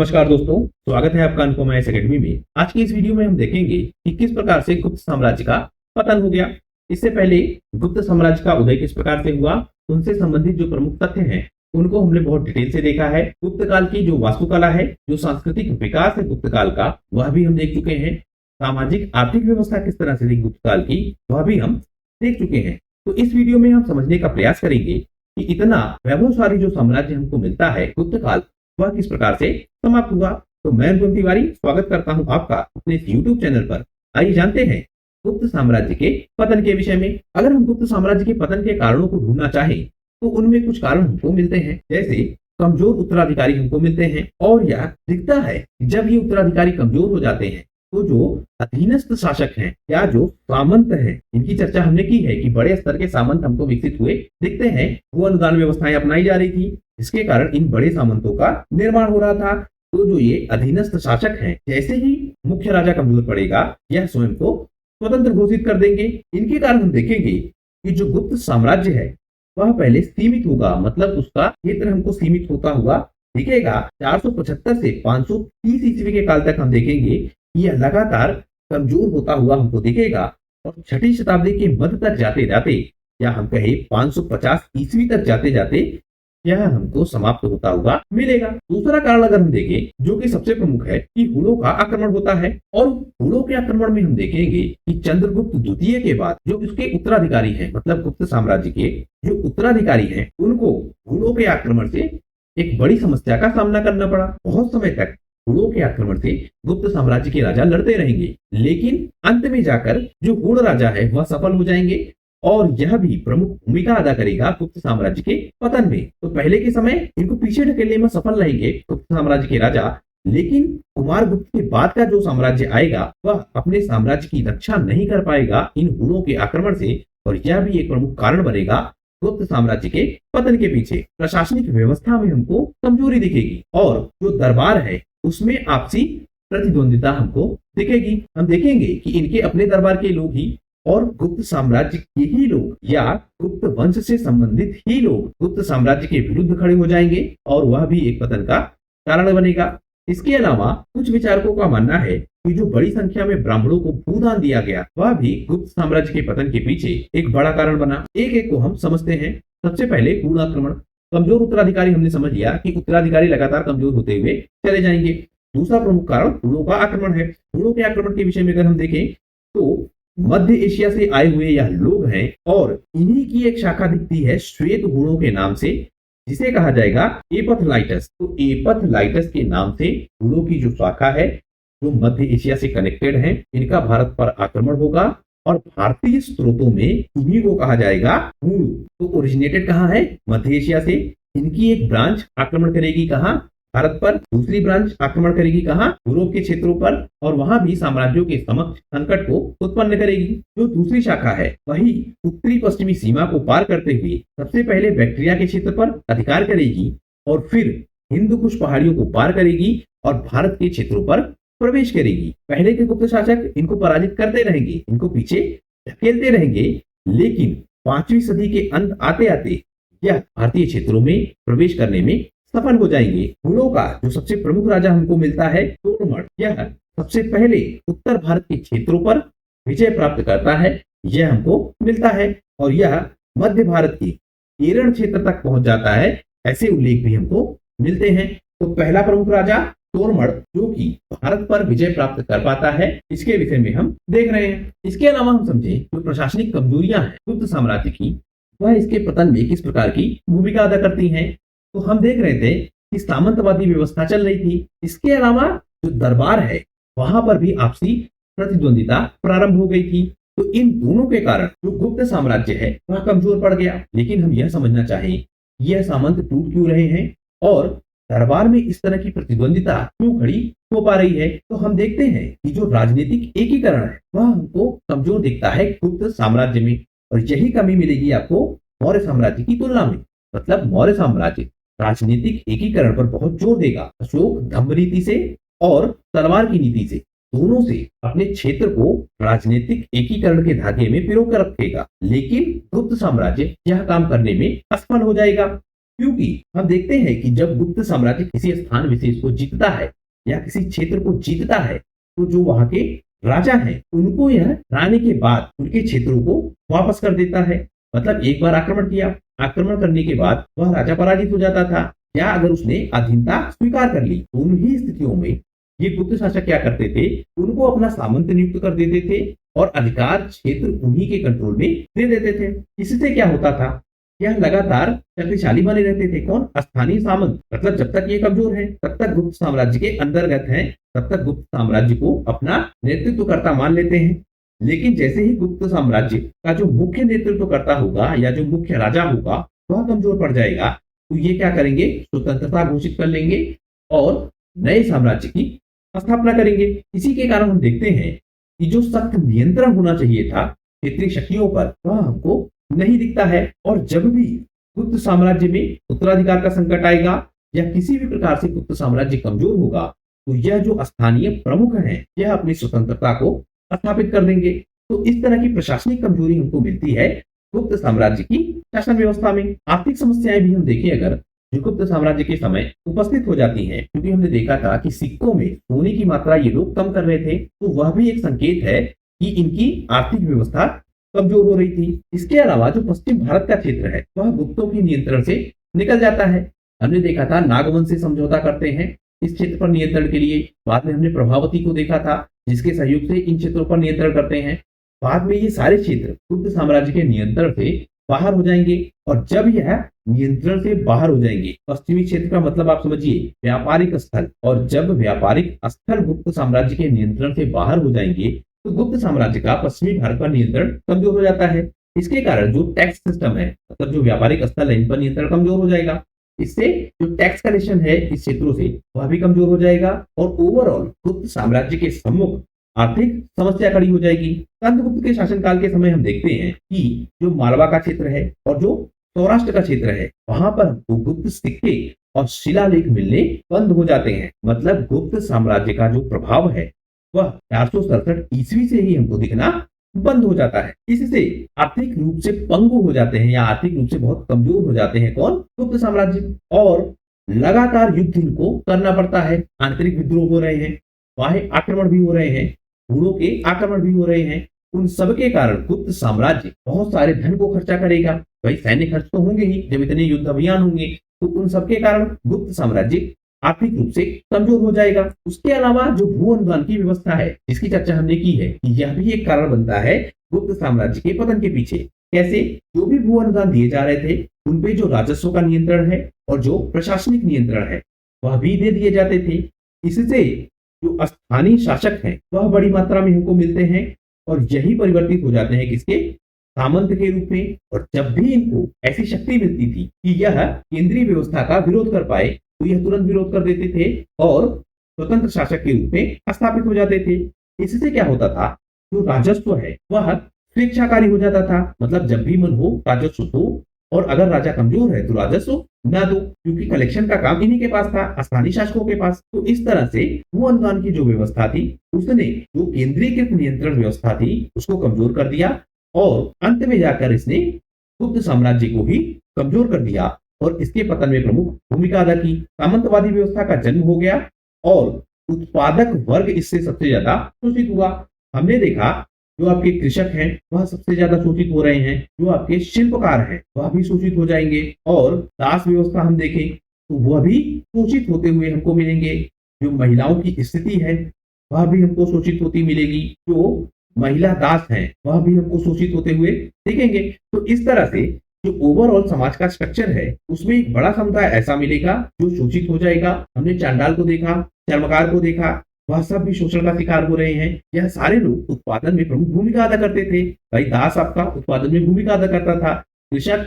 नमस्कार दोस्तों, स्वागत है आपका अनुपमा एकेडमी में। आज की इस वीडियो में हम देखेंगे कि किस प्रकार से गुप्त साम्राज्य का पतन हो गया। इससे पहले गुप्त साम्राज्य का उदय किस प्रकार से हुआ, उनसे संबंधित जो प्रमुख तथ्य हैं उनको हमने बहुत डिटेल से देखा है। गुप्त काल की जो वास्तुकला है, जो सांस्कृतिक विकास है गुप्त काल का, वह भी हम देख चुके हैं। सामाजिक आर्थिक व्यवस्था किस तरह से थी गुप्त काल की, वह भी हम देख चुके हैं। तो इस वीडियो में हम समझने का प्रयास करेंगे कि इतना वैभवशाली जो साम्राज्य हमको मिलता है गुप्त काल, वह किस प्रकार से समाप्त हुआ। तो मैं अनुपम तिवारी स्वागत करता हूं आपका अपने इस YouTube चैनल पर। आइए जानते हैं गुप्त साम्राज्य के पतन के विषय में। अगर हम गुप्त साम्राज्य के पतन के कारणों को ढूंढना चाहें तो उनमें कुछ कारण हमको मिलते हैं, जैसे कमजोर उत्तराधिकारी हमको मिलते हैं। और यह दिखता है कि जब ये उत्तराधिकारी कमजोर हो जाते हैं तो जो अधीनस्थ शासक हैं या जो सामंत हैं, इनकी चर्चा हमने की है कि बड़े स्तर के सामंत हमको विकसित हुए दिखते हैं। वो अनुदान व्यवस्थाएं अपनाई जा रही थी, जिसके कारण इन बड़े सामंतों का निर्माण हो रहा था। तो जो ये अधीनस्थ शासक हैं, जैसे ही मुख्य राजा कमजोर पड़ेगा, यह स्वयं को स्वतंत्र घोषित कर देंगे। इनके कारण हम देखेंगे कि जो गुप्त साम्राज्य है वह पहले सीमित होगा, मतलब उसका क्षेत्र हमको सीमित होता हुआ दिखेगा। 475 से 530 ईस्वी के काल तक हम देखेंगे यह लगातार कमजोर होता हुआ हमको दिखेगा और छठी शताब्दी के मध्य तक जाते जाते, या हम कहें 550 ईस्वी तक जाते जाते, यह हमको समाप्त होता हुआ मिलेगा। दूसरा कारण अगर हम देखें, जो कि सबसे प्रमुख है, कि हुणों का आक्रमण होता है। और हुणों के आक्रमण में हम देखेंगे कि चंद्रगुप्त द्वितीय के बाद जो उसके उत्तराधिकारी हैं, मतलब गुप्त साम्राज्य के जो उत्तराधिकारी हैं, उनको हुणों के आक्रमण से एक बड़ी समस्या का सामना करना पड़ा। बहुत समय तक हुणों के आक्रमण से गुप्त साम्राज्य के राजा लड़ते रहेंगे, लेकिन अंत में जाकर जो हुण राजा है वह सफल हो जाएंगे और यह भी प्रमुख भूमिका अदा करेगा गुप्त साम्राज्य के पतन में। तो पहले के समय इनको पीछे ढकेलने में सफल रहेंगे गुप्त साम्राज्य के राजा, लेकिन कुमार गुप्त के बाद का जो साम्राज्य आएगा वह अपने साम्राज्य की रक्षा नहीं कर पाएगा इन हुणों के आक्रमण से, और यह भी एक प्रमुख कारण बनेगा गुप्त साम्राज्य के पतन के पीछे। प्रशासनिक व्यवस्था में हमको कमजोरी दिखेगी और जो दरबार है उसमें आपसी प्रतिद्वंदिता हमको दिखेगी। हम देखेंगे कि इनके अपने दरबार के लोग ही और गुप्त साम्राज्य के ही लोग या गुप्त वंश से संबंधित ही लोग गुप्त साम्राज्य के विरुद्ध खड़े हो जाएंगे और वह भी एक पतन का कारण बनेगा। इसके अलावा कुछ विचारकों का मानना है कि जो बड़ी संख्या में ब्राह्मणों को भूदान दिया गया, वह भी गुप्त साम्राज्य के पतन के पीछे एक बड़ा कारण बना। एक एक को हम समझते हैं। सबसे पहले हुण आक्रमण। कमजोर उत्तराधिकारी हमने समझ लिया कि उत्तराधिकारी लगातार कमजोर होते हुए चले जाएंगे। दूसरा प्रमुख कारण हुणों का आक्रमण है। हुणों के आक्रमण के विषय में अगर हम देखें तो मध्य एशिया से आए हुए यह लोग हैं और इन्हीं की एक शाखा दिखती है श्वेत हुणों के नाम से, जिसे कहा जाएगा एपथलाइटस। तो एपथलाइटस के नाम से हुणों की जो शाखा है जो मध्य एशिया से कनेक्टेड है, इनका भारत पर आक्रमण होगा और भारतीय स्रोतों में इन्हीं को कहा जाएगा हुण। तो ओरिजिनेटेड कहाँ है? मध्य एशिया से। इनकी एक ब्रांच आक्रमण करेगी कहाँ? भारत पर। दूसरी ब्रांच आक्रमण करेगी कहाँ? यूरोप के क्षेत्रों पर, और वहां भी साम्राज्यों के समक्ष संकट को उत्पन्न करेगी। जो दूसरी शाखा है वही उत्तरी पश्चिमी सीमा को पार करते हुए सबसे पहले बैक्ट्रिया के क्षेत्र पर अधिकार करेगी और फिर हिंदू कुश पहाड़ियों को पार करेगी और भारत के क्षेत्रों पर प्रवेश करेगी। पहले के गुप्त शासक इनको पराजित करते रहेंगे, इनको पीछे धकेलते रहेंगे, लेकिन 5वीं सदी के अंत आते आते यह भारतीय क्षेत्रों में प्रवेश करने में सफल हो जाएंगे। हुणों का जो सबसे प्रमुख राजा हमको मिलता है तोड़मल, यह सबसे पहले उत्तर भारत के क्षेत्रों पर विजय प्राप्त करता है, यह हमको मिलता है और यह मध्य भारत के केरल क्षेत्र तक पहुंच जाता है, ऐसे उल्लेख भी हमको मिलते हैं। तो पहला प्रमुख राजा तोड़मल जो कि भारत पर विजय प्राप्त कर पाता है, इसके विषय में हम देख रहे हैं। इसके अलावा हम समझे जो प्रशासनिक कमजोरियां हैं गुप्त साम्राज्य की, वह इसके पतन में किस प्रकार की भूमिका अदा करती हैं। तो हम देख रहे थे कि सामंतवादी व्यवस्था चल रही थी। इसके अलावा जो दरबार है वहां पर भी आपसी प्रतिद्वंदिता प्रारंभ हो गई थी। तो इन दोनों के कारण जो गुप्त साम्राज्य है वह कमजोर पड़ गया। लेकिन हम यह समझना चाहें यह सामंत टूट क्यों रहे हैं और दरबार में इस तरह की प्रतिद्वंदिता क्यों खड़ी हो पा रही है, तो हम देखते हैं कि जो राजनीतिक एकीकरण है वह हमको कमजोर दिखता है गुप्त साम्राज्य में, और यही कमी मिलेगी आपको मौर्य साम्राज्य की तुलना में। मतलब मौर्य साम्राज्य राजनीतिक एकीकरण पर बहुत जोर देगा। अशोक धम्म नीति से और तलवार की नीति से, दोनों से अपने क्षेत्र को राजनीतिक एकीकरण के धागे में पिरो कर रखेगा, लेकिन गुप्त साम्राज्य यह काम करने में असफल हो जाएगा। क्योंकि हम देखते हैं कि जब गुप्त साम्राज्य किसी स्थान विशेष को जीतता है या किसी क्षेत्र को जीतता है, तो जो वहां के राजा हैं उनको यह हराने के बाद उनके क्षेत्रों को वापस कर देता है। मतलब एक बार आक्रमण किया, आक्रमण करने के बाद वह राजा पराजित हो जाता था, या अगर उसने अधीनता स्वीकार कर ली, तो उन्हीं स्थितियों में ये गुप्त शासक क्या करते थे, उनको अपना सामंत नियुक्त कर देते थे और अधिकार क्षेत्र उन्हीं के कंट्रोल में दे देते थे। इससे क्या होता था, यह लगातार शक्तिशाली बने रहते थे। कौन? स्थानीय सामंत। मतलब जब तक ये कमजोर है तब तक गुप्त साम्राज्य के अंतर्गत है, तब तक गुप्त साम्राज्य को अपना नेतृत्वकर्ता मान लेते हैं। लेकिन जैसे ही गुप्त साम्राज्य का जो मुख्य नेतृत्वकर्ता होगा या जो मुख्य राजा होगा वह कमजोर पड़ जाएगा, तो ये क्या करेंगे, स्वतंत्रता घोषित कर लेंगे और नए साम्राज्य की स्थापना करेंगे। इसी के कारण हम देखते हैं कि जो सख्त नियंत्रण होना चाहिए था क्षेत्रीय शक्तियों पर, वह हमको नहीं दिखता है। और जब भी गुप्त साम्राज्य में उत्तराधिकार का संकट आएगा या किसी भी प्रकार से गुप्त साम्राज्य कमजोर होगा, तो यह जो स्थानीय प्रमुख हैं यह अपनी स्वतंत्रता को स्थापित कर देंगे। तो इस तरह की प्रशासनिक कमजोरी हमको मिलती है गुप्त साम्राज्य की शासन व्यवस्था में। आर्थिक समस्याएं भी हम देखें अगर, जो गुप्त साम्राज्य के समय उपस्थित हो जाती हैं, क्योंकि हमने देखा था कि सिक्कों में सोने की मात्रा ये लोग कम कर रहे थे, तो वह भी एक संकेत है कि इनकी आर्थिक व्यवस्था कमजोर हो रही थी। इसके अलावा जो पश्चिम भारत का क्षेत्र है वह गुप्तों के नियंत्रण से निकल जाता है। हमने देखा था नागवंश से समझौता करते हैं इस क्षेत्र पर नियंत्रण के लिए। बाद में हमने प्रभावती को देखा था जिसके सहयोग से इन क्षेत्रों पर नियंत्रण करते हैं। बाद में ये सारे क्षेत्र गुप्त साम्राज्य के नियंत्रण से बाहर हो जाएंगे, और जब यह नियंत्रण से बाहर हो जाएंगे, पश्चिमी क्षेत्र का मतलब आप समझिए व्यापारिक स्थल, और जब व्यापारिक स्थल गुप्त साम्राज्य के नियंत्रण से बाहर हो जाएंगे तो गुप्त साम्राज्य का पश्चिमी भारत पर नियंत्रण कमजोर हो जाता है। इसके कारण जो टैक्स सिस्टम है, मतलब जो व्यापारिक स्थल है, इन पर नियंत्रण कमजोर हो जाएगा। इससे जो टैक्स कलेक्शन है इस क्षेत्रों से वह भी कमजोर हो जाएगा, और ओवरऑल गुप्त साम्राज्य के सम्मुख आर्थिक समस्या खड़ी हो जाएगी। चंद्रगुप्त के शासनकाल के समय हम देखते हैं कि जो मालवा का क्षेत्र है और जो सौराष्ट्र का क्षेत्र है, वहां पर हमको गुप्त सिक्के और शिलालेख मिलने बंद हो जाते हैं। मतलब गुप्त साम्राज्य का जो प्रभाव है वह 467 ईस्वी से ही हमको दिखना बंद हो जाता है। इससे आर्थिक रूप से पंगु हो जाते हैं या आर्थिक रूप से बहुत कमजोर हो जाते हैं कौन? गुप्त साम्राज्य। और लगातार युद्ध इनको करना पड़ता है। आंतरिक विद्रोह हो रहे हैं, बाह्य आक्रमण भी हो रहे हैं, हुणों के आक्रमण भी हो रहे हैं। उन सबके कारण गुप्त साम्राज्य बहुत सारे धन को खर्चा करेगा। भाई सैन्य खर्च तो होंगे ही, जब इतने युद्ध अभियान होंगे, तो उन सबके कारण गुप्त साम्राज्य आर्थिक रूप से कमजोर हो जाएगा। उसके अलावा जो भू अनुदान की व्यवस्था है जिसकी चर्चा हमने की है, यह भी एक कारण बनता है गुप्त साम्राज्य के पतन के पीछे। कैसे? जो भी भू अनुदान दिए जा रहे थे उन पे जो राजस्व का नियंत्रण है और जो प्रशासनिक नियंत्रण है वह भी दे दिए जाते थे। इससे जो स्थानीय शासक हैं वह बड़ी मात्रा में हमको मिलते हैं और यही परिवर्तित हो जाते हैं किसके? सामंत के रूप में। और जब भी इनको ऐसी शक्ति मिलती थी कि यह केंद्रीय व्यवस्था का विरोध कर पाए, तो यह तुरंत विरोध कर देते थे और स्वतंत्र शासक के रूप में स्थापित हो जाते थे। इससे क्या होता था, जो राजस्व है वह स्वेच्छाकारी हो जाता था। मतलब जब भी मन हो राजस्व दो, और अगर राजा कमजोर है तो राजस्व ना दो, क्योंकि कलेक्शन का काम इन्हीं के पास था, स्थानीय शासकों के पास। तो इस तरह से भू अनुदान की जो व्यवस्था थी उसने जो केंद्रीकृत नियंत्रण व्यवस्था थी उसको कमजोर कर दिया, और अंत में जाकर इसने गुप्त साम्राज्य को ही कमजोर कर दिया और इसके पतन में प्रमुख भूमिका अदा की। सामंतवादी व्यवस्था का जन्म हो गया और उत्पादक वर्ग इससे सबसे ज्यादा शोषित हुआ। हमने देखा जो आपके कृषक हैं वह सबसे ज्यादा शोषित हो रहे हैं, जो आपके शिल्पकार हैं वह भी शोषित हो जाएंगे, और दास व्यवस्था हम देखें तो वह भी शोषित होते हुए हमको मिलेंगे। जो महिलाओं की स्थिति है वह भी हमको शोषित होती मिलेगी, जो महिला दास हैं वह भी हमको शोषित होते हुए दिखेंगे। तो इस तरह से जो ओवरऑल समाज का स्ट्रक्चर है उसमें एक बड़ा समुदाय ऐसा मिलेगा जो शोषित हो जाएगा। हमने चांडाल को देखा, चर्मकार को देखा, वह सब भी शोषण का शिकार हो रहे हैं। यह सारे लोग उत्पादन में प्रमुख भूमिका अदा करते थे। भाई दास आपका उत्पादन में भूमिका अदा करता था, कृषक,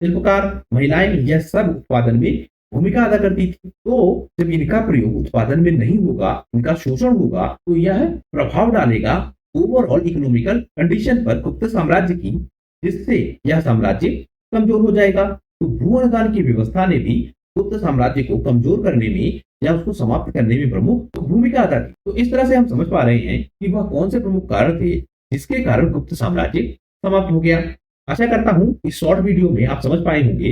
शिल्पकार, महिलाएं, यह सब उत्पादन में भूमिका अदा करती थी। तो जब इनका प्रयोग उत्पादन में नहीं होगा, इनका शोषण होगा, तो यह प्रभाव डालेगा ओवरऑल इकोनॉमिकल कंडीशन पर गुप्त साम्राज्य की, जिससे यह साम्राज्य कमजोर हो जाएगा। तो भू अनुदान की व्यवस्था ने भी गुप्त साम्राज्य को कमजोर करने में या उसको समाप्त करने में प्रमुख भूमिका अदा की। तो इस तरह से हम समझ पा रहे हैं कि वह कौन से प्रमुख कारण थे जिसके कारण गुप्त साम्राज्य समाप्त हो गया। आशा करता हूं इस शॉर्ट वीडियो में आप समझ पाए होंगे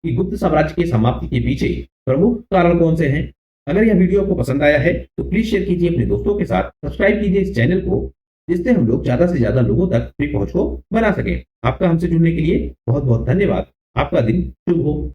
कि गुप्त साम्राज्य की समाप्ति के पीछे प्रमुख कारण कौन से हैं। अगर यह वीडियो आपको पसंद आया है तो प्लीज शेयर कीजिए अपने दोस्तों के साथ, सब्सक्राइब कीजिए इस चैनल को, जिससे हम लोग ज्यादा से ज्यादा लोगों तक अपनी पहुंच को बना सकें। आपका हमसे जुड़ने के लिए बहुत बहुत धन्यवाद। आपका दिन शुभ हो।